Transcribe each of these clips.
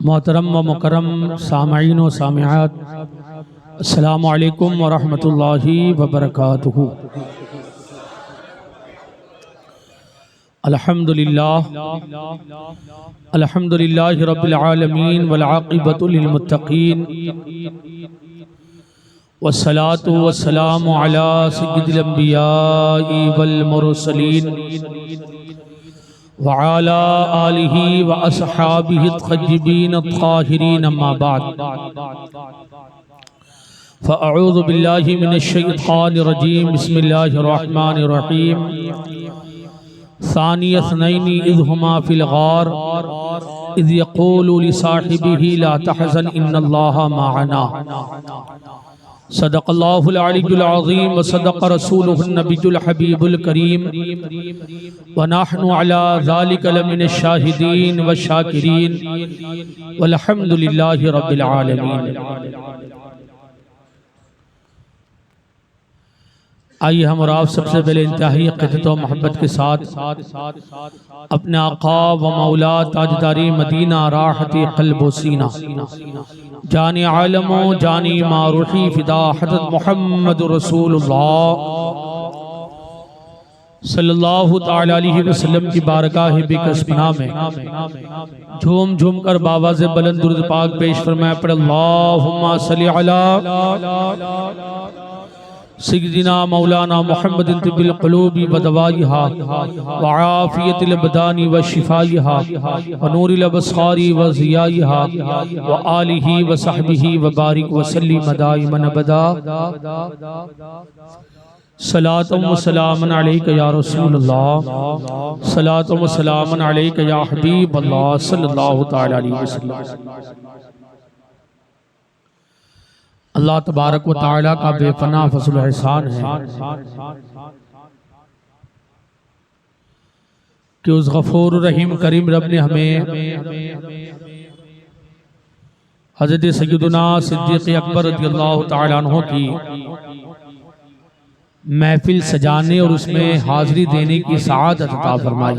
मोहतरम व मुकरम सामईन व सामिआत, अस्सलामु अलैकुम व रहमतुल्लाहि व बरकातुहू। अल्हम्दुलिल्लाहि रब्बिल आलमीन वल आक़िबतु लिल मुत्तक़ीन वस्सलातु वस्सलामु अला सय्यिदिल अंबियाइ वल मुरसलीन व अला आलिहि व अस्हाबिहि अत्तय्यिबीन अत्ताहिरीन, अम्मा बाद। फ़अऊज़ु बिल्लाहि मिनश शैतानिर रजीम, बिस्मिल्लाहिर रहमानिर रहीम। सानी अस्नैनि इज़ हुमा फ़िल गार इज़ यक़ूलु लिसाहिबिही ला तहज़न इन्नल्लाहा मअना। सदक़ल्लाहुल अलीयुल अज़ीम व सदक़ रसूलुहुन नबियुल हबीबुल करीम व नहनु अला ज़ालिका लमिनश शाहिदीन व शाकिरीन वल्हम्दुलिल्लाहि रब्बिल आलमीन। आइए हम और आप सबसे पहले इंतहाई क़दर व मोहब्बत के साथ अपने आका व मौला ताजदारी मदीना राहती क़ल्ब व सीना जानी आलमो जानी मारूही फ़िदा हज़रत मोहम्मद रसूलुल्लाह सल्लल्लाहु तआला अलैहि वसल्लम की बारगाह बिकस्पना में झूम झूम कर बाबा से बुलंद दुरूद पाक पेश फरमाया। पढ़ अल्लाहुम्मा सल्लि अला सय्यिदिना मौलाना मुहम्मदिन तिब्बिल क़ुलूबि व दवाइहा व आफ़ियतिल अबदानी व शिफ़ाइहा व नूरिल अबसारी व ज़ियाइहा व आलिहि व सहबिही व बारिक व सल्लिम दाइमन अबदा। सलातुम व सलामुन अलैका या रसूलल्लाह, सलातुम व सलामुन अलैका या हबीबल्लाह सल्लल्लाहु तआला अलैहि वसल्लम। अल्लाह तबारक व तआला का बेपनाह फज़ल व एहसान है कि उस गफूर रहीम करीम रब ने हमें हज़रत सय्यदुना सिद्दीक़ अकबर रज़ियल्लाहु तआला अन्हु की महफिल सजाने और उसमें हाज़िरी देने की सआदत अता फरमाई।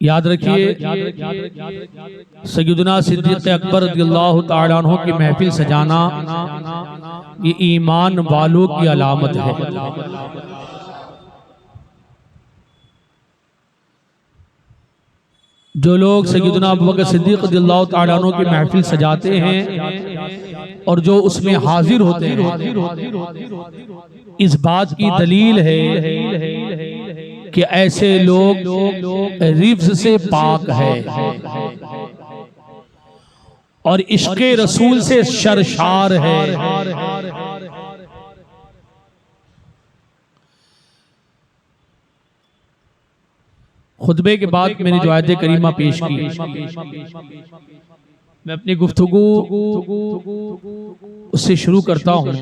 याद रखिए, सय्यदुना सिद्दीक़ अकबर रज़ियल्लाहु तआला अन्हु की महफिल सजाना ये ईमान वालों की अलामत है। जो लोग सय्यदुना अबू बकर सिद्दीक़ रज़ियल्लाहु तआला अन्हु की महफिल सजाते हैं और जो उसमें हाजिर होते हैं, इस बात की दलील है कि ऐसे लोग रिफ्ज़ से पाक है और इश्क़े रसूल से शर्शार है। खुतबे के बाद मैंने जो आयत करीमा पेश की, मैं अपनी गुफ्तगू उससे शुरू करता हूँ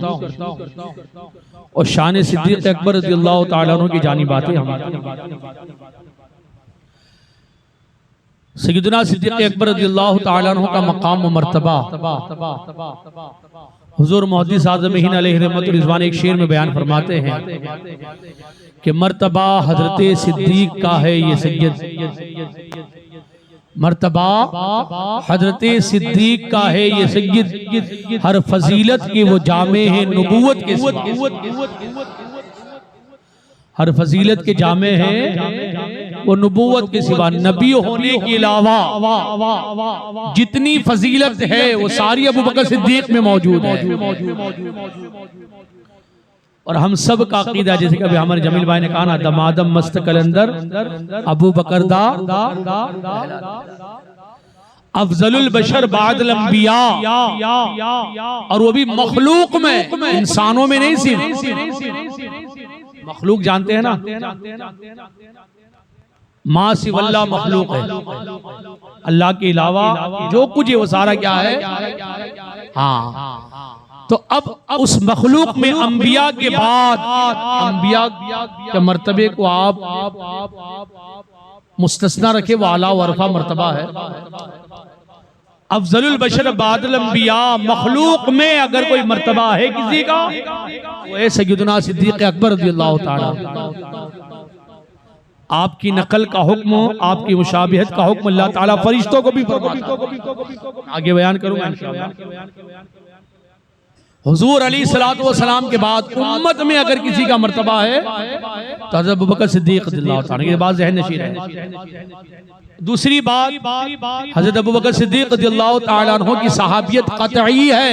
और शान सिद्दीक़ अकबर रज़ियल्लाहु तआला अन्हु की जानी बातें हम। सय्यदुना सिद्दीक़ अकबर रज़ियल्लाहु तआला अन्हु का मकाम व मर्तबा हुज़ूर मुहद्दिस आज़म हिंद अलैहि रहमतुर रिज़वान एक शेर में बयान फरमाते हैं कि मर्तबा हज़रत सिद्दीक़ का है ये सैयद, मर्तबा हज़रत सिद्दीक़ का है ये सैयद, हर फजीलत के वो जामे हैं नबूवत के सिवा, हर फजीलत के जामे हैं वो नबूवत के सिवा। नबी होने के अलावा जितनी फजीलत है वो सारी अबू बकर सिद्दीक़ में मौजूद है। और हम सब का अकीदा, जैसे कि अभी हमारे जमील भाई ने कहा ना, दमादम मस्त कलंदर अबू बकर दा अफजलुल बशर बादल अंबिया, और वो भी मखलूक में, इंसानों में नहीं। सिर्फ मखलूक जानते हैं ना, माँ सिवल्ला मखलूक है, अल्लाह के अलावा जो कुछ है वो सारा क्या है। हाँ, तो अब उस मखलूक में अंबिया के बाद अंबिया के मर्तबे को आप मुस्तस्ना रखे, वो आला वरफा मर्तबा है। अफजलुल बशर बादल अंबिया, मखलूक में अगर कोई मर्तबा है किसी का, वो है सय्यदुना सिद्दीक़ अकबर रज़ियल्लाहु ताला। आपकी नकल का हुक्म, आपकी मुशाबिहत का हुक्म अल्लाह ताला फरिश्तों को भी फरमाता है। आगे बयान करूंगा इंशाअल्लाह। हुजूर अलैहिस्सलातु वस्सलाम के बाद उम्मत में अगर किसी का मर्तबा है तो हज़रत अबू बकर सिद्दीक़ रज़ियल्लाहु ताला, ये बात ज़हन नशीर है। दूसरी बात, हज़रत अबू बकर सिद्दीक़ रज़ियल्लाहु ताला अन्हु की सहाबियत क़तई है।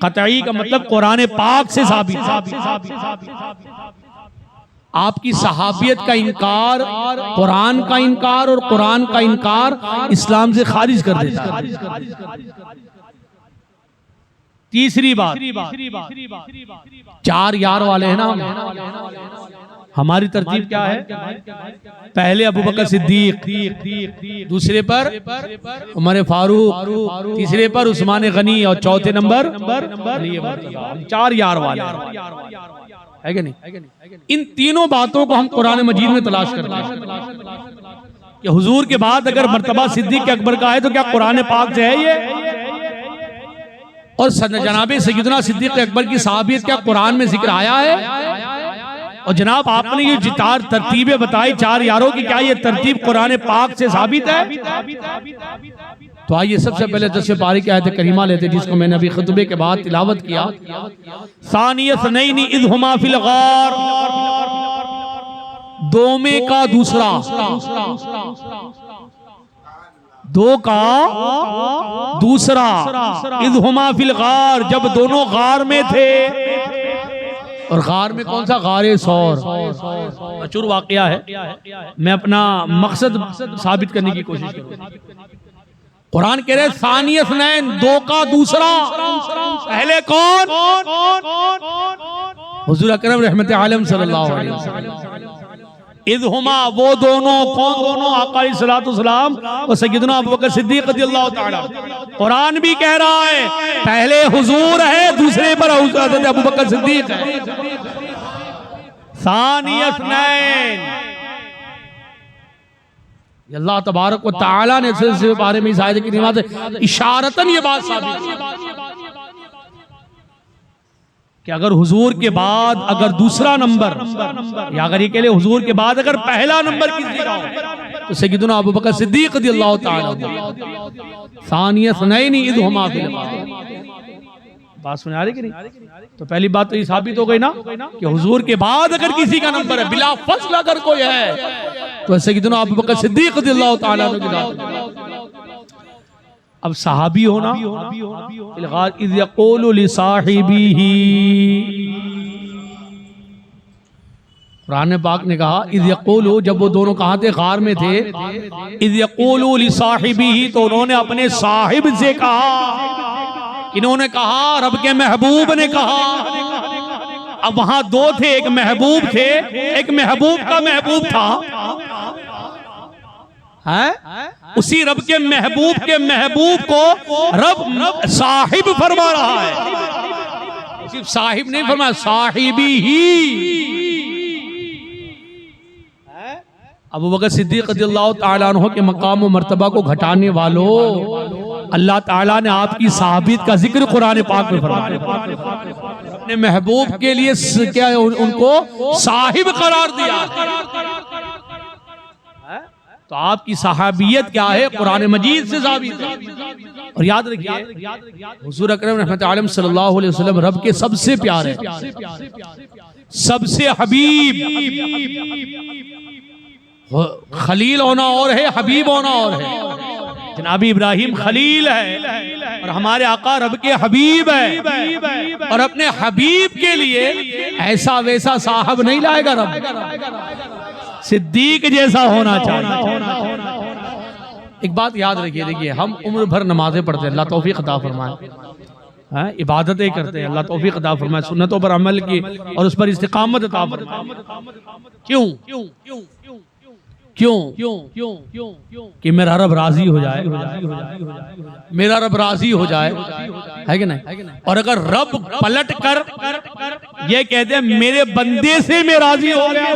क़तई का मतलब कुरान पाक से साबित है। आपकी सहाबियत का इनकार कुरान का इनकार और कुरान का इनकार इस्लाम से खारिज कर देता है। तीसरी बात, चार यार वाले हैं ना, हमारी तरतीब क्या है? पहले अबू बकर सिद्दीक, दूसरे पर उमर फारूक, तीसरे पर उस्मान गनी और चौथे नंबर चार यार वाले है कि नहीं? इन तीनों बातों को हम कुरान मजीद में तलाश करते हैं कि हुजूर के बाद अगर मर्तबा सिद्दीक अकबर का है तो क्या कुरान पाक से है ये? और जनाब सैयदना सिद्दीक अकबर की सहाबियत क्या कुरान में जिक्र आया है? और जनाब आपने ये जितार तरतीबें बताई चार यारों की, क्या ये तरतीब कुरान पाक से साबित है? तो आइए सबसे पहले 10 पारी की आयत करीमा लेते जिसको मैंने अभी खुतबे के बाद तिलावत किया। सानियत नैनी इज़ हुमा फिल गार, दो में का दूसरा, दो का दूसरा, इज़ हुमा फिल गार, जब दोनों गार में थे। और गार में कौन सा? गारे सौर, मशहूर वाकया है। मैं अपना मकसद साबित करने की कोशिश करूंगा। कुरान कह रहे सानियत नैन, दो का दूसरा, पहले कौन? हुजूर अकरम रहमत आलम सल्लल्लाहु अलैहि वसल्लम। इज़ हुमा, वो दोनों, कौन दोनों? आका अलैहिस्सलातु वस्सलाम और सय्यदना अबू बकर सिद्दीक रज़ियल्लाहु ताला। कुरान भी कह रहा है पहले हुजूर है, दूसरे पर हज़रत अबू बकर सिद्दीक है। सानियत नैन, अल्लाह तबारक व तआला ने इस बारे में इस आयत की निमाज़ इशारतन ये बात साबित कि अगर हुजूर के बाद अगर दूसरा नंबर, या अगर ये कह ले हुजूर के बाद अगर पहला नंबर किसी का हो तो सय्यदना अबू बकर सिद्दीक रज़ियल्लाहु ताला। सानियत नैनी इज़ हुमा फिल गार, बात सुन आ रही कि नहीं? तो पहली बात तो ये साबित हो गई ना कि हुजूर के बाद अगर किसी का नंबर है बिला फस्ल अगर कोई है तो सय्यदना अबू बकर सिद्दीक रज़ियल्लाहु ताला अन्हु। अब सहाबी होना, इज़ यक़ूलु लिसाहिबिही, कुरान पाक ने कहा इज़ यक़ूलु, जब वो दोनों कहाँ थे? गार में थे। इज़ यक़ूलु लिसाहिबिही, तो उन्होंने अपने साहिब से कहा, इन्होंने कहा, रब के महबूब ने कहा। अब वहां दो थे, एक महबूब थे, एक महबूब का महबूब था है? उसी रब के महबूब को रब साहिब फरमा रहा है। सिर्फ साहिब नहीं फरमाया, साहिबी ही। अबू बकर सिद्दीक रज़ियल्लाहु ताला अन्हु के मकाम व मर्तबा को घटाने वालों, अल्लाह ताला ने आपकी सहाबियत का जिक्र कुरान पाक में फरमाया। अपने महबूब के लिए क्या उनको साहिब करार दिया। तो आपकी सहाबियत क्या है? कुरान मजीद से साबित है। और याद रखिए हुजूर अकरम रहमत आलम सल्लल्लाहु अलैहि वसल्लम रब के सबसे प्यारे, सबसे हबीब। खलील होना और है, हबीब होना और है। जनाब इब्राहिम खलील है और हमारे आका रब के हबीब है। और अपने हबीब के लिए ऐसा वैसा साहब नहीं लाएगा रब, सिद्दीक जैसा होना चाहिए। एक बात याद रखिए, देखिए हम उम्र भर नमाजें पढ़ते हैं, अल्लाह तौफीक अता फरमाए, इबादतें करते हैं, अल्लाह तौफीक अता फरमाए, सुन्नतों पर अमल की और उस पर इस्तिकामत अता फरमाए। क्यों? कि मेरा रब राजी हो जाए, मेरा रब राजी हो जाए, है कि नहीं? और अगर रब पलट कर ये कहते हैं मेरे बंदे से मैं राजी हो गया,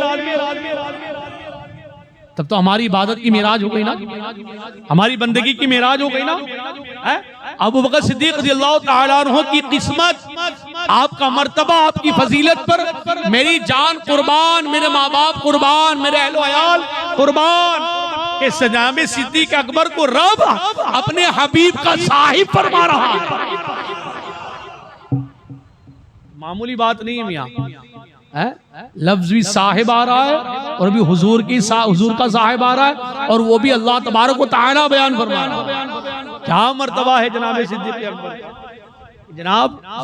तब तो हमारी इबादत की मेराज हो गई ना, हमारी बंदगी की मेराज हो गई ना। अबू बकर सिद्दीक रज़ियल्लाहु ताला अन्हु की किस्मत आपका मर्तबा, आपकी फजीलत पर मेरी जान कुर्बान, मेरे माँ बाप कुर्बान, मेरे अहलो अयाल कुर्बान कि जनाब सिद्दीक अकबर को रब अपने हबीब का साहिब फरमा रहा है। मामूली बात नहीं है मियां, लफ्ज भी साहिब आ रहा है और भी हुजूर का साहिब आ रहा है और वो भी अल्लाह तबारक व तआला बयान फरमा रहा है। क्या मर्तबा है जनाब सिद्दीक अकबर।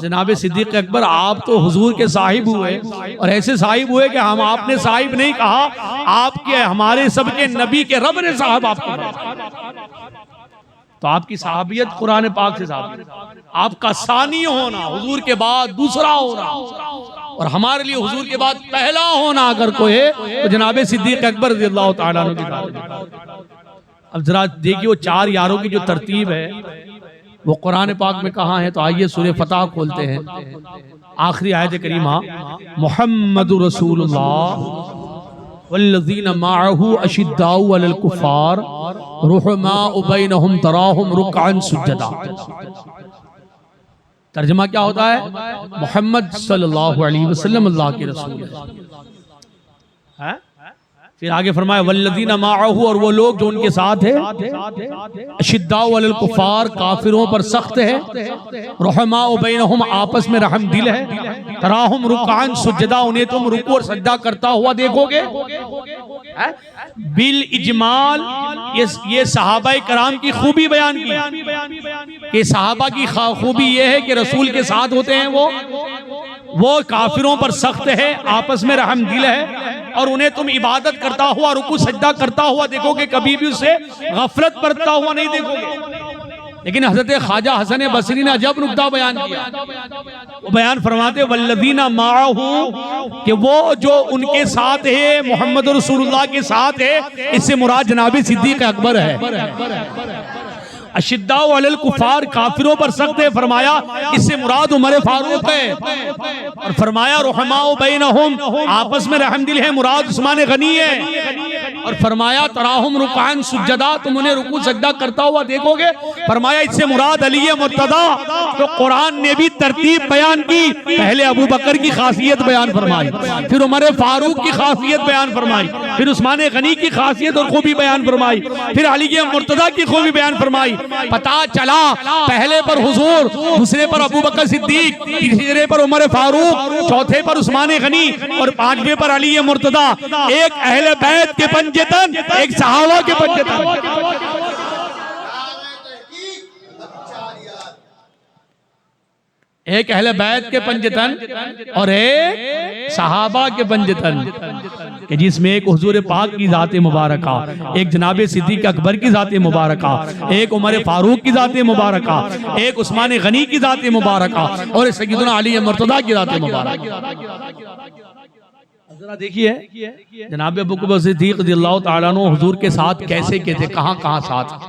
जनाब सिद्दीक अकबर, आप तो हुजूर के साहिब हुए और ऐसे साहिब हुए कि हम आपने साहिब नहीं कहा, आपके हमारे सबके नबी के रब ने साहब आपको। तो आपकी साहबियत कुरान पाक से साबित, आपका सानी होना, हुजूर के बाद दूसरा होना और हमारे लिए हुजूर के बाद पहला होना अगर कोई है तो जनाब सिद्दीक अकबर रज़ियल्लाहु ताला अन्हु की बात। अब जरा देखिए वो चार यारों की जो तरतीब है वो कुरान पाक में कहाँ है। तो आइए सूरह फतह खोलते हैं, आखिरी आयत करीमा, मुहम्मदुर रसूलुल्लाह वल्लज़ीना मअहू अशिद्दाउ अलल कुफ़ार रुहमाउ बैनहुम तराहुम रुकअन सुज्जदा। तर्जुमा क्या होता है? मोहम्मद सल्लल्लाहु अलैहि वसल्लम अल्लाह के रसूल है। फिर आगे फरमाया वल्लज़ीना मअहू, और वो लोग जो उनके साथ है, अशिद्दाउ अलल कुफ़ार, काफिरों पर सख्त है, रुहमाउ बैनहुम, आपस में रहम दिल है, तराहुम रुकअन सुज्जदा, उन्हें तुम रुकू और सजदा करता हुआ देखोगे। बिल इजमाल, ये सहाबा कराम की खूबी बयान की कि सहाबा की खूबी ये है कि रसूल के साथ होते हैं, वो काफिरों पर सख्त है, आपस में रहम दिल है और उन्हें तुम इबादत करता हुआ, रुकू सजदा करता हुआ देखोगे, कभी भी उसे गफलत बरतता हुआ नहीं देखोगे। लेकिन हजरत ख्वाजा हसन बसरी ने अजब नुक्ता बयान किया। वो बयान फरमाते वल्लज़ीना माअहू, कि वो जो उनके साथ है, मोहम्मद रसूलुल्लाह के साथ है, इससे मुराद जनाब सिद्दीक अकबर है। अशिद्दाउ अलल कुफ़ार, काफिरों पर सख्त है, फरमाया इससे मुराद उमर फारूक है। और फरमाया रुहमाउ बैनहुम, आपस में रहम दिल है, मुराद उस्मान गनी है। और फरमाया तराहुम रुकअन सुज्जदा, तुम उन्हें रुकू सजदा करता हुआ देखोगे, फरमाया इससे मुराद अली मुर्तदा। तो कुरान ने भी तरतीब बयान की, पहले अबू बकर की खासियत बयान फरमाई, फिर उमर फारूक की खासियत बयान फरमाई, फिर उस्मान गनी की खासियत और खूबी बयान फरमाई, फिर अली मुर्तदा की खूबी बयान फरमाई। पता चला पहले पर हुजूर, दूसरे पर अबू बकर सिद्दीक, तीसरे पर उमर फारूक, चौथे पर उस्मान गनी और पांचवें पर अली मुर्तदा। एक अहले बैत के पंजतन, एक सहाबा के पंजतन। एक अहले बैत के पंजतन और एक सहाबा के पंजतन, कि जिसमें एक हुजूर पाक की जात मुबारका, एक जनाब सिद्दीक अकबर की जात मुबारका, एक उमर फारूक की जात मुबारका, एक उस्मान गनी की जात मुबारका और एक सय्यदुना अली मुर्तदा की जात मुबारका। जरा देखिए जनाब अबू बकर सिद्दीक रज़ियल्लाहु ताला अन्हु हुजूर के साथ कैसे थे, कहां कहां साथ,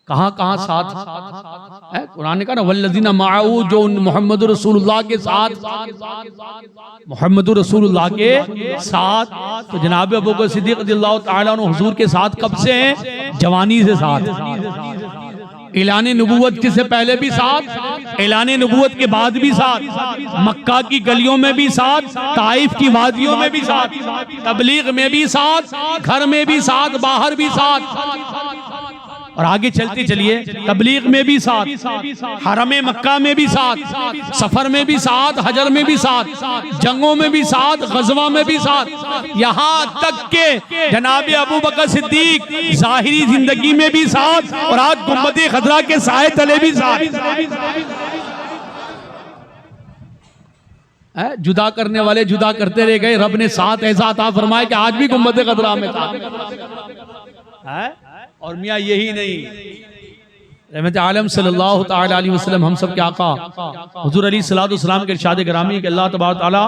कहां कहां साथ है। कुरान ने कहा ना वल्लज़ीना मअहू, जो मोहम्मद रसूलुल्लाह के साथ, मोहम्मद रसूलुल्लाह के साथ। तो जनाब अबू बकर सिद्दीक रज़ियल्लाहु ताला अन्हु हुजूर के साथ कब से हैं? जवानी से साथ। ऐलान नबूवत से पहले भी साथ, ऐलान नबूवत के बाद भी साथ, मक्का की गलियों में भी साथ, ताइफ की वादियों में भी साथ, तबलीग में भी साथ, घर में भी साथ, बाहर भी साथ। और आगे चलते चलिए, तबलीग में भी साथ, हरम मक्का में भी साथ, सफर में भी साथ, हजर में भी साथ, जंगों में भी साथ, गजवा में भी साथ, यहाँ तक के जनाब अबू बकर सिद्दीक जाहिरी जिंदगी में भी साथ और आज गुम्बद खदरा के साए तले भी साथ। जुदा करने वाले जुदा करते रह गए, रब ने साथ ऐसा अता फरमाया कि आज भी गुम्बद खदरा में था। और मियाँ यही नहीं, रहमत आलम सल्लल्लाहु ताला अलैहि वसल्लम, हम सब के आका हुजूर अलैहिस्सलातु वस्सलाम के इरशाद गिरामी कि अल्लाह तबारक तआला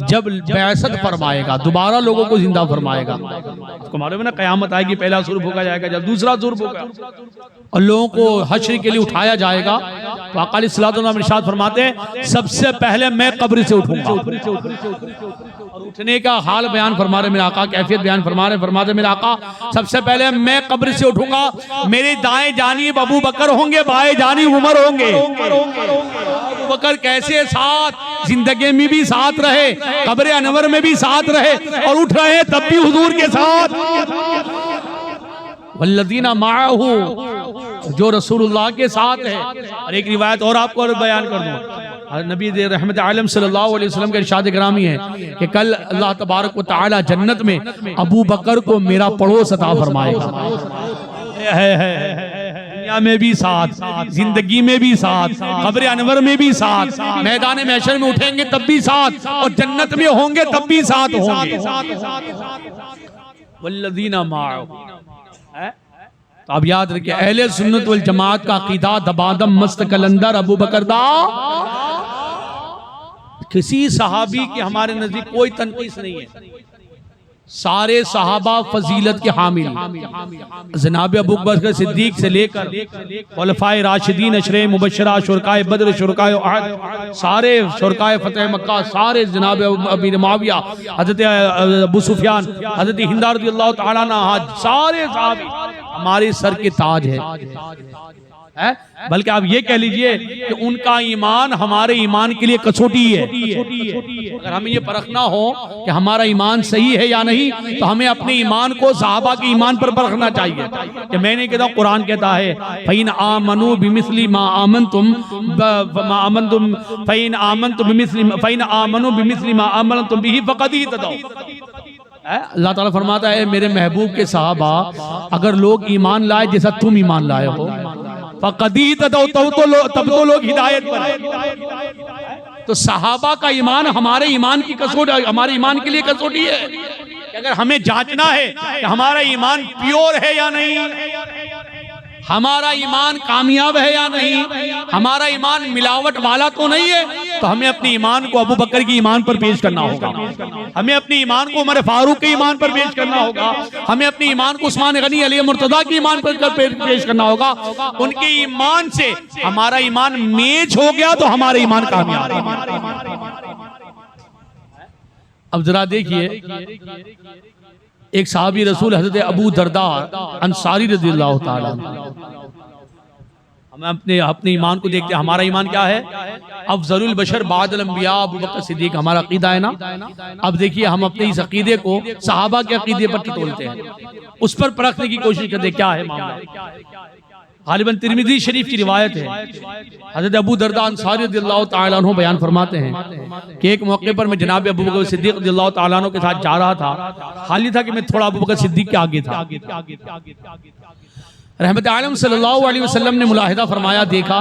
जब बैसत फरमाएगा, दोबारा लोगों को जिंदा फरमाएगा, आपको मालूम है ना, क़यामत आएगी, पहला सूर फूंका जाएगा, जब दूसरा सूर फूंका और लोगों को हश्र के लिए उठाया जाएगा, तो आका अलैहिस्सलातु वस्सलाम इरशाद फरमाते हैं सबसे पहले मैं कब्र से उठूंगा। और उठने का हाल बयान फरमा रहे मेरे आका, कैफियत बयान फरमा रहे, फरमाते मेरे आका सबसे पहले मैं कब्र से उठूंगा, मेरे दाएं जानिब अबू बकर होंगे, बाएं जानिब उमर होंगे। अबू बकर कैसे साथ, जिंदगी में भी साथ रहे, कब्र अनवर में भी साथ रहे, और उठ रहे तब भी हुजूर के साथ। वल्लदीना माअहू, जो रसूलुल्लाह के साथ है। और एक रिवायत और आपको बयान कर दूं, नबी रहमत आलम सल्लल्लाहु अलैहि वसल्लम के इरशाद गिरामी है कि कल अल्लाह तबारक व तआला जन्नत में अबू बकर को मेरा पड़ोस अता फरमाएगा। दुनिया में भी साथ, जिंदगी में भी साथ, कब्र अनवर में भी साथ, मैदान महशर में उठेंगे तब भी साथ, और जन्नत में होंगे तब भी साथ होंगे। वल्लदीना माअहू। तो अब याद रखिए, अहले सुन्नत वल जमात का अकीदा दबादम मस्त कलंदर अबू बकर दा। किसी सहाबी के हमारे नजदीक कोई तनकीस नहीं है, सारे सहाबा फजीलत के हामिल। जनाब अबू बकर सिद्दीक से लेकर खुलफाए राशिदीन, अशरे मुबशरा, शुरकाए बद्र, शुरकाए उहद, सारे शुरकाए फतेह मक्का, सारे जनाब अबी मुआविया, हजरत अबू सुफियान, हजरत हिंदा रज़ियल्लाहु तआला अन्हा, सारे सहाबी हमारे सर के ताज है। बल्कि आप ये कह लीजिए कि उनका ईमान हमारे ईमान के लिए कसौटी है। अगर हमें ये परखना हो कि हमारा ईमान सही है या नहीं, तो हमें अपने ईमान को सहाबा के ईमान पर परखना चाहिए। कि मैं नहीं कहता, कुरान कहता है फ़इन आमनू बिमिस्ली मा आमनतुम फ़इन आमनतुम बिमिस्ली फ़इन आमनू बिमिस्ली मा आमनतुम बिही फ़क़द इहतदौ। अल्लाह ताला फरमाता है मेरे महबूब के सहाबा अगर लोग ईमान लाए जैसा तुम ईमान लाए हो, फ़क़दी तदौ, तब तो लोग हिदायत पर है। तो सहाबा का ईमान हमारे ईमान की कसौटी, हमारे ईमान के लिए कसौटी है। अगर हमें जांचना है कि हमारा ईमान प्योर है या नहीं, हमारा ईमान कामयाब है या नहीं, हमारा ईमान मिलावट वाला तो नहीं है, तो हमें अपने ईमान को अबू बकर के ईमान पर पेश करना होगा, हमें अपने ईमान को उमर फारूक के ईमान पर पेश करना होगा, हमें अपने ईमान को उस्मान गनी अली मुर्तजा के ईमान पर पेश करना होगा। उनके ईमान से हमारा ईमान मैच हो गया तो हमारा ईमान कामयाब है। अब जरा देखिए, एक सहाबी रसूल हजरत अबू दरदा अंसारी रज़ियल्लाहु ताला, हम अपने ईमान को देखते हैं, हमारा ईमान क्या है? अफजलुल बशर बादल अंबिया अबू बकर सिद्दीक, हमारा अकीदा है ना। अब देखिए, हम अपने इस अकीदे को सहाबा के अकीदे पर टटोलते हैं, उस पर परखने की कोशिश करते क्या है मामला। गालिबन तिरमिज़ी शरीफ की रिवायत है, हज़रत अबू दरदा अंसारी रज़ियल्लाहु ताला अन्हु बयान फरमाते हैं कि एक मौके पर मैं जनाब अबू बकर सिद्दीक रज़ियल्लाहु ताला अन्हु के साथ जा रहा था। हाल ही था कि मैं थोड़ा अबू बकर सिद्दीक के आगे था। रहमत आलम सल्लल्लाहु अलैहि वसल्लम ने मुलाहिदा फरमाया, देखा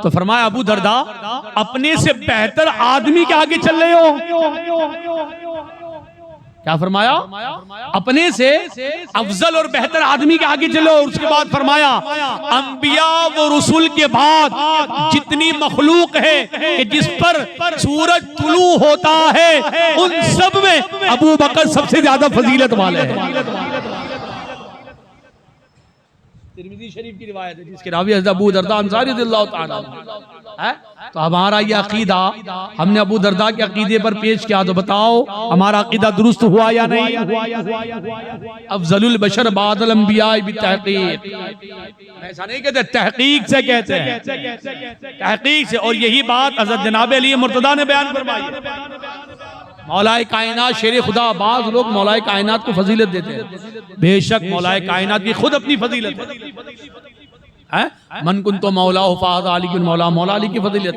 तो फरमाया अबू दरदा अपने से बेहतर आदमी के आगे चल रहे हो। क्या फरमाया? अपने से अफजल और बेहतर आदमी के आगे चलो। उसके बाद फरमाया अंबिया व रसूल के बाद जितनी मखलूक है कि जिस पर सूरज तुलू होता है, उन सब में अबू बकर सबसे ज्यादा फजीलत वाले हैं। तिरमिज़ी शरीफ की रिवायत है जिसके रावी हज़रत अबू दरदा अंसारी रज़ियल्लाहु ताला है। तो हमारा ये अकीदा हमने अबू दरदा के अकीदे पर पेश किया, तो बताओ हमारा अकीदा दुरुस्त हुआ या नहीं? अफजलुल बशर बादल अंबिया बितहक़ीक़, ऐसा नहीं कहते, तहकीक से कहते हैं, तहकीक से। और यही बात हज़रत जनाब अली मुर्तज़ा ने बयान फरमाई। मौलाए कायनात शेर खुदा, बाज़ लोग मौलाए कायनात को फजीलत देते हैं, बेशक मौलाए कायनात की खुद अपनी फजीलत है। मन कुन तो मौला फाता अली कुन मौला, मौला अली की फजीलत।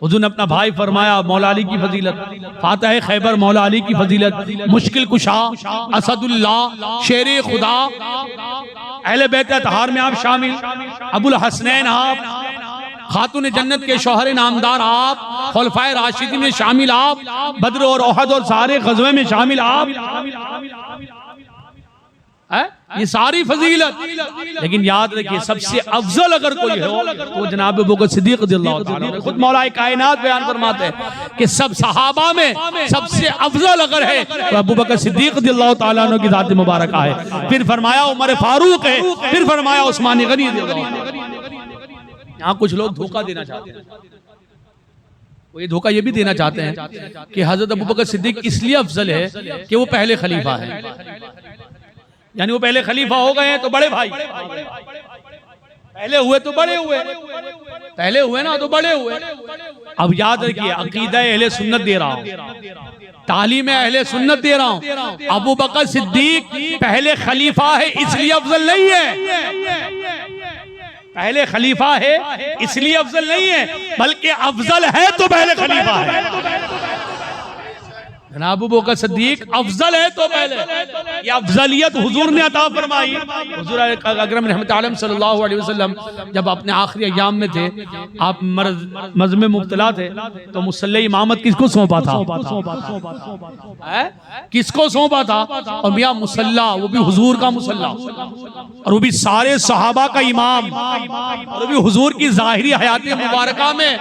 हुजूर ने अपना भाई फरमाया मौला अली की फजीलत, फातह खैबर मौला अली की फजीलत, मुश्किल कुशा असदुल्लाह शेर खुदा, अहले बैत अतहार में आप शामिल, अबुल हसनैन आप, खातून जन्नत के शौहर नामदार आप, खुलफाए राशिदीन में शामिल आप, बद्र और ओहद और सारे गज़वे में शामिल आप, ये सारी फजीलत। लेकिन याद रखिए सबसे अफजल अगर कोई हो तो जनाब अबू बकर सिद्दीक रज़ियल्लाहु ताला, खुद मौलाए कायनात बयान फरमाते हैं कि सब सहाबा में सबसे अफजल अगर है तो अबू बकर सिद्दीक रज़ियल्लाहु ताला अन्हु की ज़ात मुबारक है, फिर फरमाया उमर फारूक है, फिर फरमाया उस्मान गनी रज़ियल्लाहु। यहाँ कुछ लोग धोखा देना चाहते हैं, वो ये धोखा ये भी देना चाहते हैं कि हजरत अबू बकर सिद्दीक इसलिए अफजल है कि वो पहले खलीफा है, यानी वो पहले खलीफा हो गए हैं तो बड़े भाई, पहले हुए तो बड़े हुए, पहले हुए ना तो बड़े हुए। अब याद रखिए, अकीदा अहले सुन्नत दे रहा हूं, तालीम अहले सुन्नत दे रहा हूं। अबू बकर सिद्दीक पहले खलीफा है इसलिए अफजल नहीं है, पहले खलीफा है इसलिए अफजल नहीं है, बल्कि अफजल है तो पहले खलीफा है। जनाब अबू बकर सिद्दीक अफजल है तो पहले, ये अफजलियत हुजूर ने अता फरमाई। हुजूर अकरम रहमत आलम सल्लल्लाहु अलैहि वसल्लम जब अपने आखिरी अय्याम में थे, आप मर्ज में मुब्तला थे, तो मुसल्ले इमामत किसको सौंपा था? किसको सौंपा था? और मियां मुसल्ला, वो भी हुजूर का मुसल्ला, और वो भी सारे सहाबा का इमाम, और वो भी हुजूर की जाहिरी हयात मुबारका में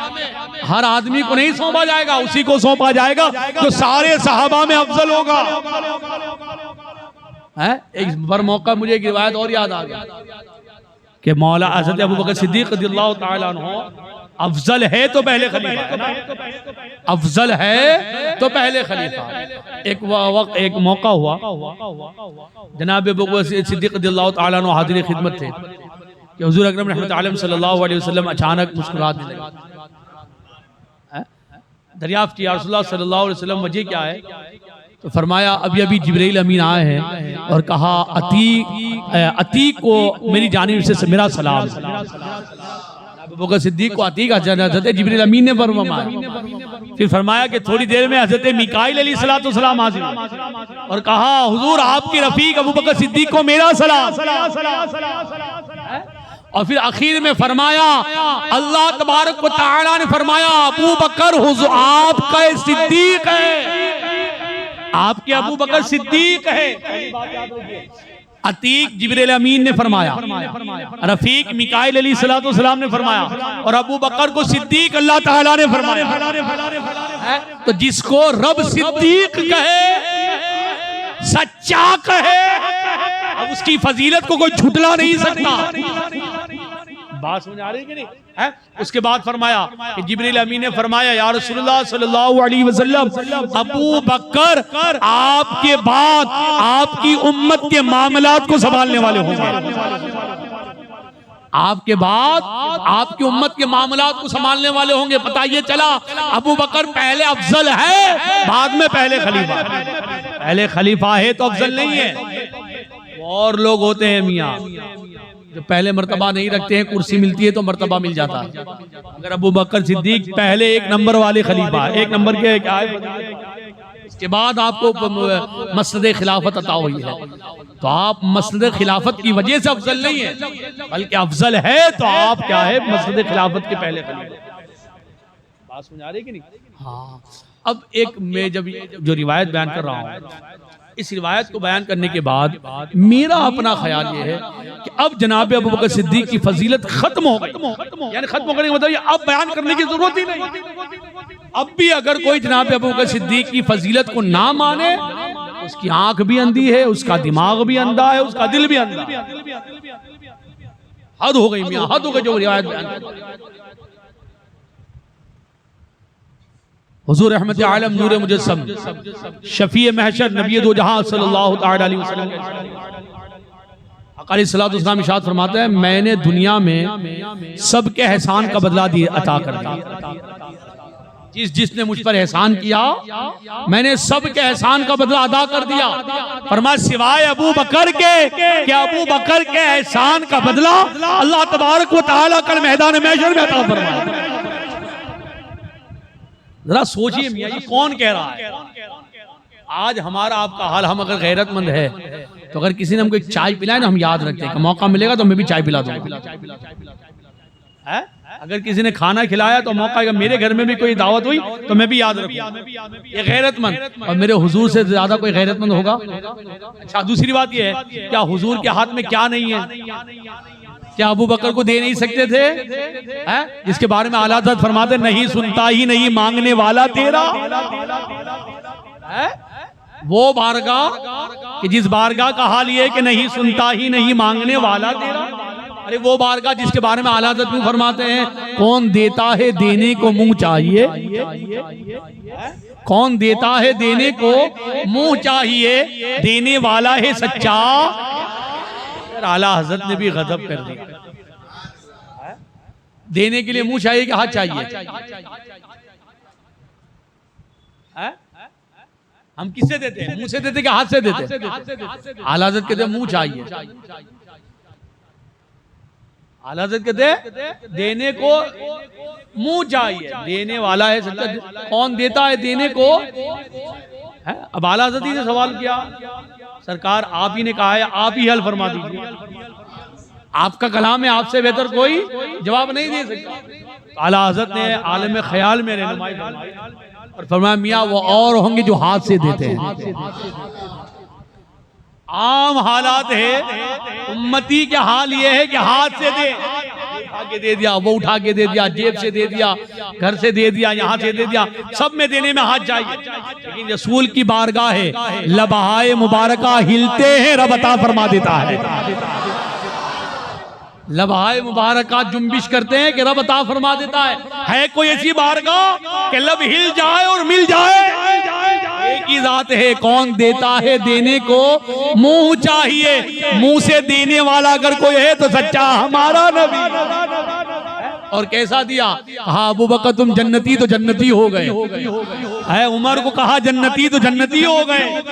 हर आदमी को नहीं सौंपा जाएगा, उसी को सौंपा जाएगा जो सारे सहाबा में अफजल होगा। एक बार मौका मुझे एक रिवायत और याद आ गया कि मौला हज़रत अबू बकर सिद्दीक़ रज़ियल्लाहु ताला अन्हु अफजल है तो पहले खलीफा है ना, अफजल है तो पहले खलीफा। एक मौका हुआ, जनाब अबू बकर सिद्दीक़ रज़ियल्लाहु ताला अन्हु हाज़िर खिदमत थे कि हुज़ूर अकरम रहमत आलम सल्लल्लाहु अलैहि वसल्लम अचानक मुस्कुराने लगे। दरियाफ्त किया रसूलुल्लाह सल्लल्लाहु अलैहि वसल्लम वजह क्या है? तो फरमाया अभी अभी जिब्रील अमीन आए हैं और कहा अतीक को मेरी जानिब से मेरा सलाम। अबू बकर सिद्दीक को अतीक हज़रत जिब्रील अमीन ने फरमाया। फिर फरमाया कि थोड़ी देर में हज़रत मीकाईल अलैहिस्सलाम हाजिर और कहा हुजूर आपके रफीक अबू बकर सिद्दीक को मेरा सलाम। और फिर आखिर में फरमाया, अल्लाह तबारक व तआला ने फरमाया अबू बकर हुजूर आपका सिद्दीक है, आपके अबू बकर सिद्दीक है। अतीक जिब्रील अमीन ने फरमाया, रफीक मिकाईल अलैहिस्सलाम ने फरमाया, और अबू बकर को सिद्दीक अल्लाह ताला ने फरमाया। तो जिसको रब सिद्दीक कहे, सच्चा कहे, अब उसकी फजीलत को कोई झुटला नहीं सकता। बात समझ आ रही है कि नहीं है? उसके बाद फरमाया कि जिब्रील अमीन ने फरमाया या रसूलुल्लाह सल्लल्लाहु अलैहि वसल्लम अबू बकर आपके बाद आपकी उम्मत के मामलात को संभालने वाले होंगे, आपके बाद आपकी उम्मत के मामलात को संभालने वाले होंगे। पता ये चला अबू बकर पहले अफजल है, बाद में पहले खलीफा। पहले खलीफा है तो अफजल नहीं है। और लोग होते हैं मियाँ जो पहले मर्तबा नहीं रखते हैं, कुर्सी मिलती है तो मर्तबा मिल जाता है। अगर अबू बकर सिद्दीक पहले एक नंबर वाले खलीफा, एक नंबर के क्या है, इसके बाद आपको मसनद खिलाफत अता हुई है, तो आप मसनद खिलाफत की वजह से अफजल नहीं है, बल्कि अफजल है तो आप क्या है, मसनद खिलाफत के पहले खलीफा। बात समझ आ रही है कि नहीं? हाँ। अब एक मैं जब जो रिवायत बयान कर रहा हूँ, इस रिवायत को बयान करने के बाद मेरा अपना ख्याल ये है कि अब जनाब अबू बकर सिद्दीक की फजीलत खत्म हो गई, यानी खत्म करने का मतलब अब बयान करने की जरूरत ही नहीं। अब भी अगर कोई जनाब अबू बकर सिद्दीक की फजीलत को ना माने, उसकी आंख भी अंधी है, उसका दिमाग भी अंधा है, उसका दिल भी अंधा है। हद हो गई मियां, हद हो गई जो रिवायत बयान। हुजूर रहमत आलम नूर मुजस्सम शफी महशर नबी दो जहां सल्लल्लाहु ताला अलैहि वसल्लम अलैहिस्सलाम इरशाद फरमाते हैं, मैंने दुनिया में सबके एहसान का बदला दिए अता कर दिया। जिसने मुझ पर एहसान किया मैंने सबके एहसान का बदला अदा कर दिया। फरमाया सिवाय अबू बकर के, कि अबू बकर के एहसान का बदला अल्लाह तबारक व तआला कल मैदान महशर में अता फरमाएगा। जरा सोचिए मियां, ये कौन कह रहा है? आज हमारा आपका हाल, हम अगर गैरतमंद है तो अगर किसी ने हमको एक चाय पिलाए ना, हम याद रखते हैं कि मौका मिलेगा तो मैं भी चाय पिला दूंगा। अगर किसी ने खाना खिलाया तो मौका, अगर मेरे घर में भी कोई दावत हुई तो मैं भी याद रखूंगा, ये गैरतमंद। और मेरे हुजूर से ज्यादा कोई गैरतमंद होगा? अच्छा, दूसरी बात ये है, क्या हुजूर के हाथ में क्या नहीं है? क्या अबू बकर को दे नहीं सकते थे? जिसके बारे में आला हज़रत फरमाते नहीं सुनता ही नहीं मांगने वाला तेरा। वो बारगाह कि जिस बारगाह का हाल ये कि नहीं सुनता ही नहीं मांगने वाला तेरा। अरे वो बारगाह जिसके बारे में आला हज़रत यूं फरमाते हैं, कौन देता है देने को मुंह चाहिए, कौन देता है देने को मुंह चाहिए, देने वाला है सच्चा। आला हज़रत ने भी गजब कर दिया। देने के लिए मुंह चाहिए कि हाथ चाहिए? हम किससे देते हैं? मुंह से देते कि हाथ से देते? आला हज़रत कहते मुंह चाहिए। आला हज़रत कहते देने को मुंह चाहिए, देने वाला है सच्चा। कौन देता है देने को है? अब आला हज़रत ही ने सवाल किया, सरकार आप ही ने कहा है, आप ही हल फरमा दीजिए। आपका कलाम है, आपसे बेहतर कोई जवाब नहीं दे सकता। आला हज़रत ने आलम ख्याल में रहनुमाई और फरमाया, मियाँ वो और होंगे जो हाथ से देते हैं। आम हालात है, उम्मती के हाल ये है कि हाथ से दे, उठा के दे दिया, वो उठा के दे दिया, जेब से दे दिया, घर से दे दिया, यहाँ से दे दिया, सब में देने में हाथ चाहिए। लेकिन रसूल की बारगाह है, लबहाए मुबारका हिलते हैं, रब अता फरमा देता है। लबहाए मुबारका जुम्बिश करते हैं कि रब अता फरमा देता है कोई ऐसी बारगाह कि लब हिल जाए और मिल जाए। एक ही जात है, कौन देता है देने को मुंह चाहिए, मुंह से देने वाला अगर कोई है तो सच्चा हमारा नबी। और कैसा दिया? कहा अबू बकर तुम जन्नती तो जन्नती हो गए है, उमर को कहा जन्नती तो जन्नती हो गए।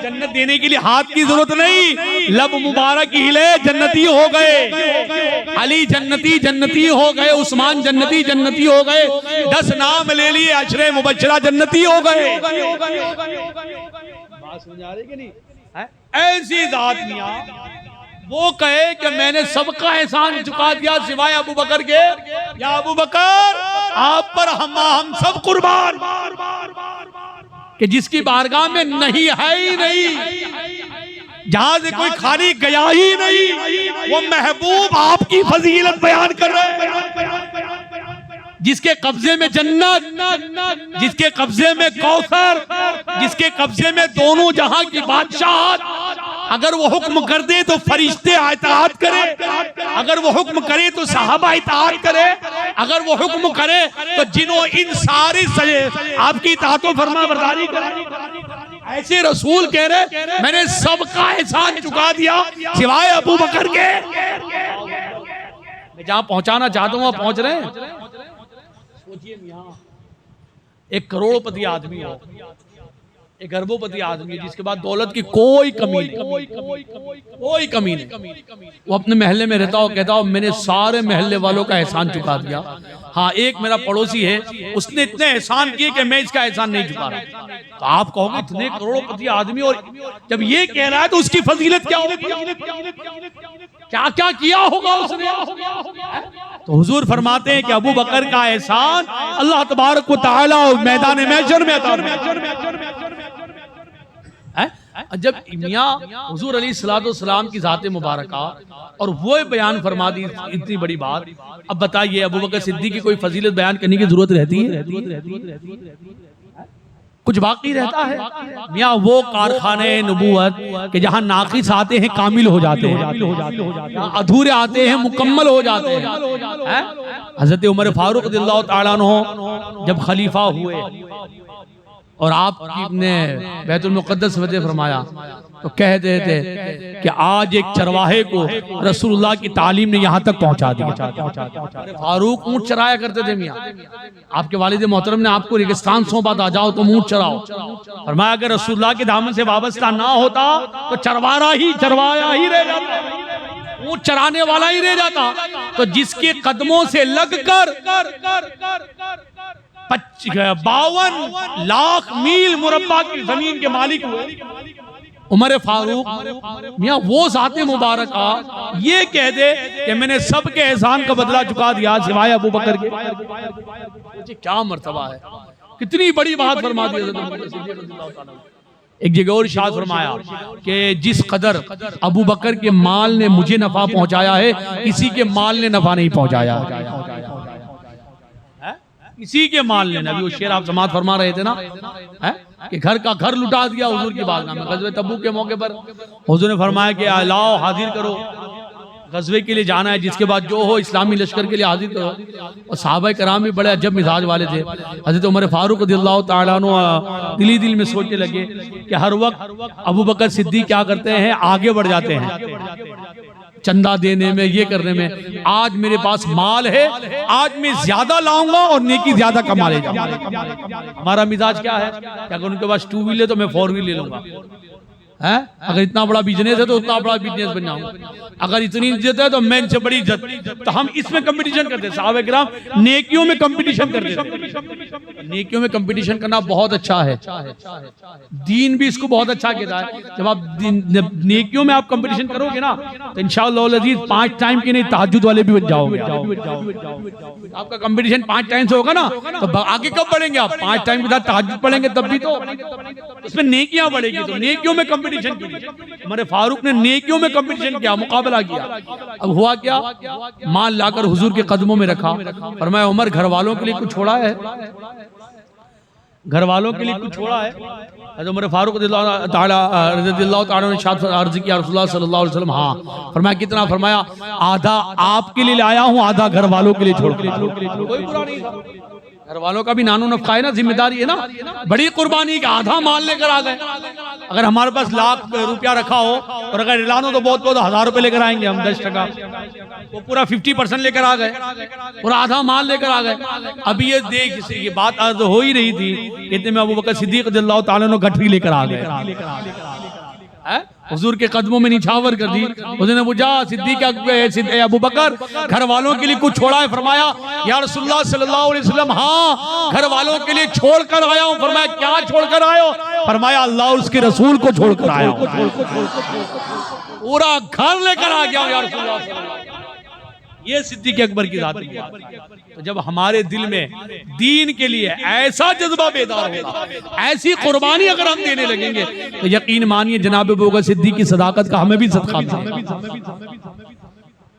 जन्नत देने के लिए हाथ की जरूरत नहीं, लब मुबारक हिले जन्नती हो गए। अली जन्नती जन्नती हो गए, उस्मान जन्नती जन्नती हो गए, 10 नाम ले लिए, अशरे मुबश्शरा जन्नती हो गए। बात समझ आ रही कि नहीं? ऐसी जात मियां वो कहे कि मैंने सबका एहसान चुका दिया सिवाय अबू बकर के, या अबू बकर आप पर हम सब कुर्बान, कि जिसकी बारगाह में नहीं है ही नहीं, जहां से कोई खाली गया ही नहीं, वो महबूब आपकी फजीलत बयान कर रहे हैं। जिसके कब्जे में जन्नत, जिसके कब्जे में कौसर, जिसके कब्जे में दोनों जहां की बादशाहत, अगर वो हुक्म कर दे तो फरिश्ते इताअत करे, अगर वो हुक्म करे तो सहाबा इताअत करे, अगर वो हुक्म करे तो जिन्हों इन सारी आपकी इताअत व फरमा बरदारी करे। ऐसे रसूल कह रहे मैंने सबका एहसान चुका दिया सिवाय अबू बकर के। मैं जहां पहुंचाना चाहता हूं वहां पहुंच रहे हैं। सोचिए यहाँ एक करोड़पति आदमी हो, एक अरबोपति आदमी जिसके बाद दौलत की कोई कमी नहीं, कोई कमी नहीं, वो अपने महल्ले में रहता हो, कहता हो मैंने सारे महल्ले वालों का एहसान चुका दिया। हाँ एक मेरा पड़ोसी है, उसने इतने एहसान किए कि मैं इसका एहसान नहीं चुका रहा। तो आप कहोगे इतने करोड़पति आदमी और जब ये कह रहा है तो उसकी फजीलत क्या होगी, क्या क्या किया होगा उसने। तो हुजूर फरमाते हैं कि अबू बकर का एहसान अल्लाह तबारक व तआला मैदान महशर में अता है। जब मियां हुजूर अलैहिस्सलाम की ज़ात मुबारका और वो बयान फरमा दी इतनी बड़ी बात, अब बताइए अबू बकर सिद्दीक़ की कोई फजीलत बयान करने की जरूरत रहती है? कुछ बाकी रहता है? मियां वो कारखाने नबूवत के जहां नाकिस आते हैं कामिल हो जाते हैं, अधूरे आते हैं मुकम्मल हो जाते हैं। हजरत उमर फारूक रज़ियल्लाहु तआला अन्हु जब खलीफा हुए और आपने बैतुल मुक़द्दस वजह फरमाया तो कह देते कि आज एक चरवाहे को रसूलुल्लाह की तालीम ने यहाँ तक पहुँचा दिया। फारूक ऊँट चराया करते थे मियाँ, आपके वालिद मोहतरम ने आपको रेगिस्तान सौंपा था, जाओ तुम ऊँट चराओ। फरमाया अगर रसूलुल्लाह के दामन से वाबस्ता ना होता तो चरवाया ही रह जाता, ऊँट चराने वाला ही रह जाता। तो जिसके कदमों से लग कर 52 लाख मील मुरब्बा की जमीन के मालिक हुए उमर फारूक मियां, वो ज़ाते मुबारका ये कह दे कि मैंने सबके एहसान का बदला चुका दिया सिवाय अबू बकर के। क्या मर्तबा है, कितनी बड़ी बात फरमा दी। एक जगह और इरशाद फरमाया कि जिस कदर अबू बकर के माल ने मुझे नफा पहुंचाया है किसी के माल ने नफा नहीं पहुंचाया। किसी के माल ने, अभी वो शेर आप समात फरमा रहे थे ना है कि घर का घर लुटा दिया हुजूर की बारगाह में। ग़ज़वे तबूक के मौके पर हुजूर ने फरमाया कि लाओ हाजिर करो गज़वे के लिए जाना है, जिसके बाद जो हो इस्लामी लश्कर के लिए हाजिर करो। और सहाबा कराम भी बड़े अजब मिजाज वाले थे। हज़रत उमर फारूक रज़ियल्लाहु ताला अन्हु दिल में सोचने लगे कि हर वक्त अबू बकर सिद्दीक क्या करते हैं, आगे बढ़ जाते हैं चंदा देने में, ये करने में। आज मेरे पास माल है, आज मैं ज्यादा लाऊंगा और नेकी ज्यादा कमा ले जाऊंगा। हमारा मिजाज क्या है कि अगर उनके पास 2 व्हील है तो मैं 4 व्हील ले लूंगा है। अगर इतना बड़ा बिजनेस है तो उतना बड़ा बिजनेस बन जाऊंगा। अगर इतनी इज्जत है तो मैं इनसे बड़ी इज्जत। तो हम इसमें कंपटीशन करते हैं। साहब किराम नेकियों में कंपटीशन करते हैं। नेकियों में कंपटीशन करना बहुत अच्छा है। दीन भी इसको बहुत अच्छा कहता है। जब आप नेकियों में आप कंपटीशन करोगे ना तो इंशाअल्लाह अज़ीज़ 5 टाइम के नहीं तहज्जुद वाले भी बन जाओगे। आपका कंपटीशन 5 टाइम से होगा ना तो आगे कब बढ़ेंगे आप? 5 टाइम के साथ तहज्जुद पढ़ेंगे तब भी तो उसमें नेकियां बढ़ेगी। तो नेकियों में कंपटीशन हमारे फारूक ने नेकियों में कंपटीशन किया, मुकाबला किया। अब हुआ क्या, माल लाकर हुजूर के कदमों में रखा। फरमाया उमर घर वालों के लिए कुछ छोड़ा है? घर वालों के लिए कुछ छोड़ा है? उमर फारूक रज़ियल्लाहु ताला ने शाद अर्ज़ किया रसूलुल्लाह सल्लल्लाहु अलैहि वसल्लम। हाँ। फरमाया कितना? फरमाया आधा आपके लिए लाया हूँ, आधा घर वालों के लिए छोड़। कोई बुरा नहीं था। घर वालों का भी नानो नफका है ना, जिम्मेदारी है ना। बड़ी कुर्बानी का आधा माल लेकर आ गए। अगर हमारे पास ₹1,00,000 रखा हो और अगर ऐलान हो तो बहुत बहुत 1,000 रुपए लेकर आएंगे हम, 10%। वो पूरा 50% लेकर आ गए और आधा माल लेकर आ गए। अभी ये देख, ये बात अर्ज हो ही रही थी, इतने में अबू बकर सिद्दीक रज़ियल्लाहु ताला अन्हु गठरी लेकर आ गए। हुजूर के कदमों में निछावर कर दी। उसने पूछा सिद्दीक अबू बकर घर वालों के लिए कुछ छोड़ा है? फरमाया या रसूलुल्लाह सल्लल्लाहु अलैहि वसल्लम हाँ घर वालों के लिए छोड़ कर आया हूँ। फरमाया क्या छोड़ कर आए हो? फरमाया अल्लाह और उसके रसूल को छोड़ कर आया हूँ। पूरा घर लेकर आ गया या रसूलुल्लाह। ये सिद्दीक अकबर की जात है। तो जब हमारे दिल में दीन के लिए ऐसा जज्बा बेदार होगा, ऐसी कुर्बानी अगर हम देने लगेंगे तो यकीन मानिए जनाब अबू बकर सिद्दीक की सदाकत का हमें भी सदका मिलेगा।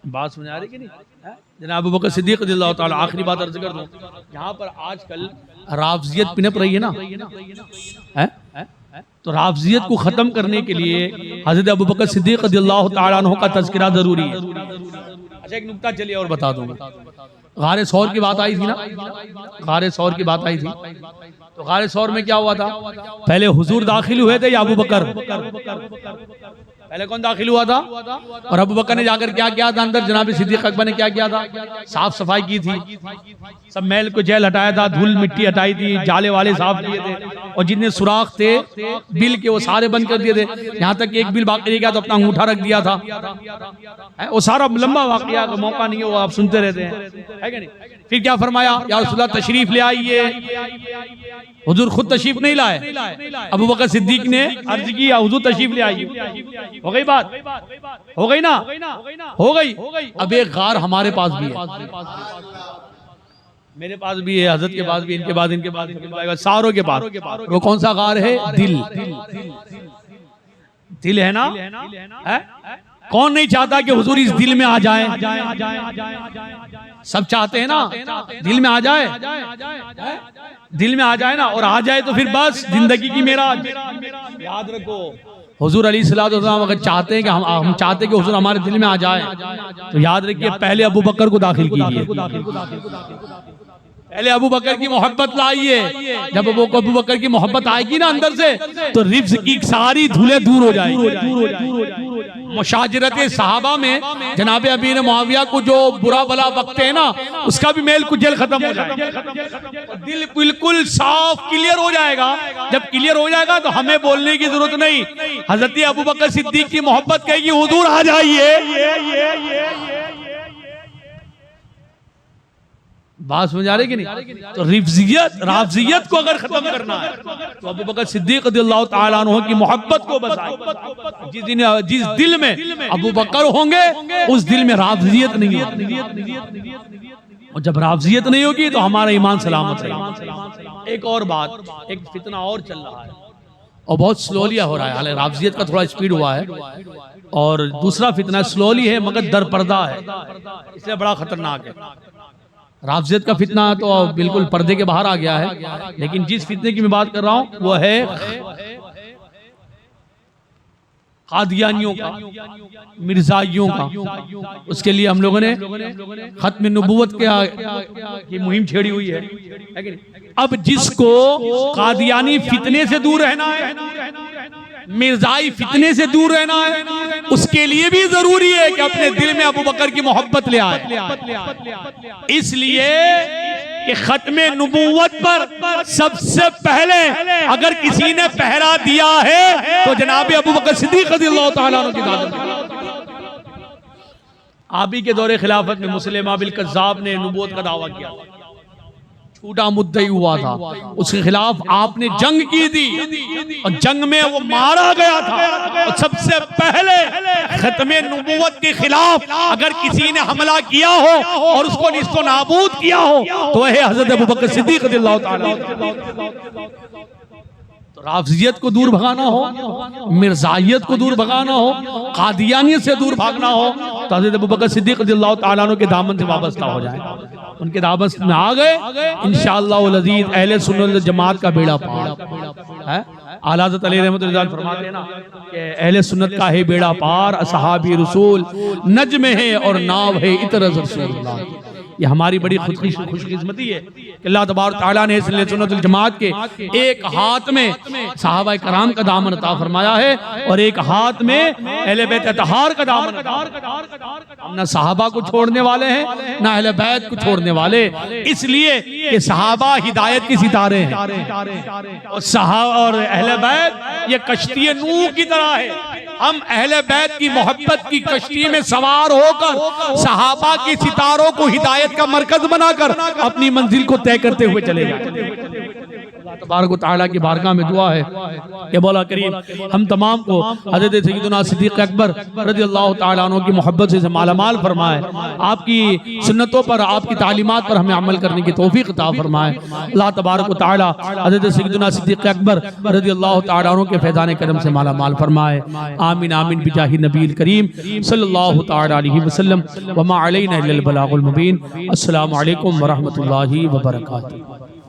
बात समझ आ रही कि नहीं? जनाब अबू बकर सिद्दीक रज़ियल्लाहु ताला, आखिरी बात अर्ज कर दूं, यहाँ पर आजकल राफजियत पिनप रही है ना, तो राफजियत को खत्म करने के लिए हज़रत अबू बकर सिद्दीक रज़ियल्लाहु ताला अन्हु का तज़किरा जरूरी है। अच्छा एक नुक्ता चलिए और बता दूंगा। गारे सौर की बात आई थी ना, गारे सौर की बात आई थी। तो गारे सौर में क्या हुआ था? पहले हुजूर दाखिल हुए थे या अबू बकर? पहले कौन दाखिल हुआ था? और अबू बकर ने जाकर क्या किया था अंदर? जनाब सिद्दीक अकबर ने क्या किया था? साफ सफाई की थी, सब मैल को जेल हटाया था, धूल मिट्टी हटाई थी, जाले वाले साफ किए थे और जितने सुराख थे बिल के वो सारे बंद कर दिए थे। यहाँ तक एक बिल बाकी रह गया तो अपना अंगूठा रख दिया था। वो सारा लंबा वाकया का मौका नहीं है, वो आप सुनते रहते हैं, है कि नहीं? फिर क्या फरमाया? या रसूलुल्लाह तशरीफ ले आइए। हुजूर खुद तशरीफ नहीं लाए, अबू बकर सिद्दीक ने अर्ज किया हुजूर तशरीफ ले आइए। हो गई बात? हो गई ना? हो गई। अब एक गार हमारे पास भी है, मेरे पास भी है, हजरत के पास भी, इनके बाद सारों के पास। वो कौन सा गार है? दिल। दिल है ना? है? कौन नहीं चाहता कि हुजूर इस दिल में आ जाए? सब चाहते हैं ना दिल में आ जाए, दिल में आ जाए ना, और आ जाए तो फिर बस जिंदगी की मेरा। याद रखो हुजूर अलैहिस्सलातु वस्सलाम अगर चाहते हैं कि हम चाहते हैं कि हुजूर हमारे दिल में आ जाए तो याद रखिए पहले अबू बकर को दाखिल कीजिए, पहले अबू बकर की मोहब्बत लाइए। जब अबू बकर की मोहब्बत आएगी ना अंदर से तो रिफ्ज की सारी धूलें दूर हो जाएगी। मुशाजरत सहाबा में जनाब अमीर मुआविया को जो बुरा भला वक्त है ना उसका भी मेल कुचल खत्म हो जाएगा, दिल बिल्कुल साफ क्लियर हो जाएगा। जब क्लियर हो जाएगा तो हमें बोलने की जरूरत नहीं, हजरत अबू बकर सिद्दीक की मोहब्बत कहेगी हुजूर आ जाइए। बात समझ आ रही कि नहीं? तो राफजियत को अगर खत्म करना है तो अबू बकर सिद्दीक रज़ियल्लाहु ताला अन्हु की मोहब्बत को बचाइए। जिस दिल में अबू बकर होंगे उस दिल में राफजियत नहीं होगी, और जब राफजियत नहीं होगी तो हमारा ईमान सलामत रहेगा। एक और बात, एक फितना और चल रहा है और बहुत स्लोली हो रहा है, हालांकि राफजियत का थोड़ा स्पीड हुआ है, और दूसरा फितना स्लोली है मगर दरपर्दा है, इसलिए बड़ा खतरनाक है। राफजियत का फितना तो बिल्कुल पर्दे के बाहर आ गया है, लेकिन जिस फितने की मैं बात कर रहा हूं वो है कादियानियों का, मिर्जाइयों का। उसके लिए हम लोगों ने खत्म नबूवत की मुहिम छेड़ी हुई है कि नहीं? अब जिसको कादियानी फितने से दूर रहना है, मिर्जाई फितने से दूर रहना है, उसके लिए भी जरूरी है कि अपने दिल में अबू बकर की मोहब्बत ले आए। इसलिए कि खत्मे नबूवत पर सबसे पहले अगर किसी ने पहरा दिया है तो जनाब अबू बकर सिद्दीक रज़ियल्लाहु ताला अन्हु की दाद। आप ही के दौरे खिलाफत में मुसलमा बिल कज़्ज़ाब ने नबूवत का दावा किया, झूठा मुद्दई हुआ था, उसके खिलाफ आपने जंग की थी और जंग में वो मारा गया था। और सबसे पहले खत्मे नबूवत के खिलाफ अगर किसी ने हमला किया हो और उसको निस्तो नाबूद किया हो तो है हजरत अबू बकर सिद्दीक रज़ियल्लाहु ताला। तो राफजियत को दूर भगाना हो, मिर्जाइयत को दूर भगाना हो, कादियानियत से दूर भागना हो तो हजरत अबू बकर सिद्दीक रज़ियल्लाहु ताला अन्हु के दामन से वाबस्ता हो जाए, उनके दामन में आ गए, इंशाअल्लाह वल अज़ीज़ अहले सुन्नत जमात का बेड़ा पार है। आला हज़रत अली रहमतुल्लाह फरमाते हैं ना कि अहले सुन्नत का है बेड़ा पार, असहाबी रसूल नज्म है और नाव है इतर रसूलुल्लाह। ये हमारी बड़ी खुशकिस्मती है कि अल्लाह तबारक तआला ने अहले सुन्नत जमात के एक हाथ में सहाबा कराम का दामन अता फरमाया है और एक हाथ में अहले बैत अतहार का दामन। हम ना सहाबा को छोड़ने वाले हैं ना अहले बैत को छोड़ने वाले, इसलिए कि सहाबा हिदायत के सितारे हैं और सहाबा और अहले बैत ये कश्ती नूह की तरह है। हम अहले बैत की मोहब्बत की कश्ती में सवार होकर सहाबा के सितारों को हिदायत का मरकज बनाकर अपनी मंजिल को तय करते हुए चले जाए। तबारक व तआला की बारगाह में दुआ है कि मौला करीम हम तमाम को हज़रत सय्यदुना सिद्दीक़ अकबर रज़ियल्लाहु तआला अन्हु की मोहब्बत से मालामाल फरमाए, आपकी सुन्नतों पर आपकी तालीमात पर हमें अमल करने की तौफीक अता फरमाए। अल्लाह तबारक व तआला हज़रत सय्यदुना सिद्दीक़ अकबर रज़ियल्लाहु तआला अन्हु के फैज़ान करम से मालामाल फरमाए। आमीन आमीन बिजाहि नबील करीम सल्लल्लाहु तआला अलैहि वसल्लम व मा अलैना इल्लल बलागुल मुबीन। अस्सलामु अलैकुम व रहमतुल्लाहि व बरकातुहू।